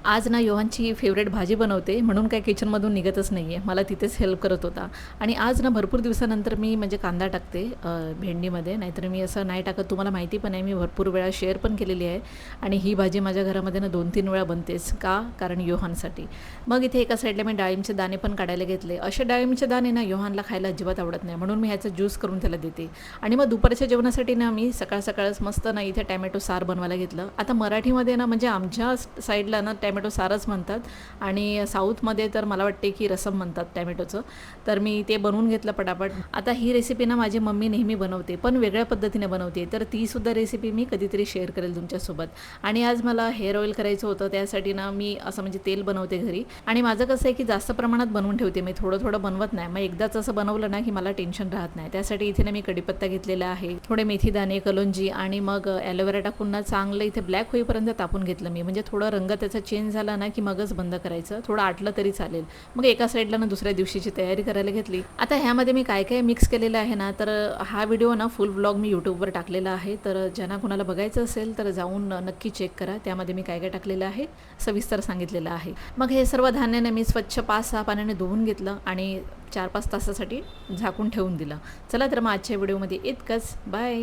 आज ना योहानची फेवरेट भाजी बनवते म्हणून काय किचनमधून निघतच नाही आहे. मला तिथेच हेल्प करत होता. आणि आज ना भरपूर दिवसानंतर मी म्हणजे कांदा टाकते भेंडीमध्ये. नाहीतर मी असं नाही टाकत. तुम्हाला माहिती पण आहे, मी भरपूर वेळा शेअर पण केलेली आहे. आणि ही भाजी माझ्या घरामध्ये ना 2-3 वेळा बनतेच. का? कारण योहानसाठी. मग इथे एका साईडला मी डाळिंबचे दाणे पण काढायला घेतले. असे डाळिंबचे दाणे ना योहानला खायला अजिबात आवडत नाही. म्हणून मी ह्याचा ज्यूस करून त्याला देते. आणि मग दुपारच्या जेवणासाठी ना मी सकाळच मस्त ना इथे टॅमॅटो सार बनवायला घेतलं. आता मराठीमध्ये ना म्हणजे आमच्या साईडला ना टॅमॅटो सारच म्हणतात आणि साऊथमध्ये तर मला वाटते की रसम म्हणतात टॅमॅटोचं. तर मी ते बनवून घेतलं पटापट. आता ही रेसिपी ना माझी मम्मी नेहमी बनवते, पण वेगळ्या पद्धतीने बनवते. तर तीसुद्धा रेसिपी मी कधीतरी शेअर करेल तुमच्यासोबत. आणि आज मला हेअर ऑइल करायचं होतं, त्यासाठी ना मी असं म्हणजे तेल बनवते घरी. आणि माझं कसं आहे की जास्त प्रमाणात बनवून ठेवते मी, थोडं थोडं बनवत नाही. मग एकदाच असं बनवलं ना की मला टेन्शन राहत नाही. त्यासाठी इथे ना मी कढीपत्ता घेतलेला आहे, थोडे मेथीदाणे, कलोंजी आणि मग ॲलोवेरा टाकून ना चांगलं इथे ब्लॅक होईपर्यंत तापून घेतलं मी. म्हणजे थोडं रंग त्याचा चेंज झाला ना की मगच बंद करायचं. थोडं आटलं तरी चालेल. मग एका साईडला ना दुसऱ्या दिवशीची तयारी करायला घेतली. आता ह्यामध्ये मी काय काय मिक्स केलेलं आहे ना, तर हा व्हिडिओ ना फुल व्लॉग मी यूट्यूबवर टाकलेला आहे. तर ज्यांना कुणाला बघायचं असेल तर जाऊन नक्की चेक करा. त्यामध्ये मी काय काय टाकलेलं आहे सविस्तर सांगितलेलं आहे. मग हे सर्व धान्याने मी स्वच्छ 5-6 पाण्याने धुवून घेतलं आणि 4-5 तासासाठी झाकून ठेवून दिलं. चला तर मग आजच्या व्हिडिओमध्ये इतकंच. बाय.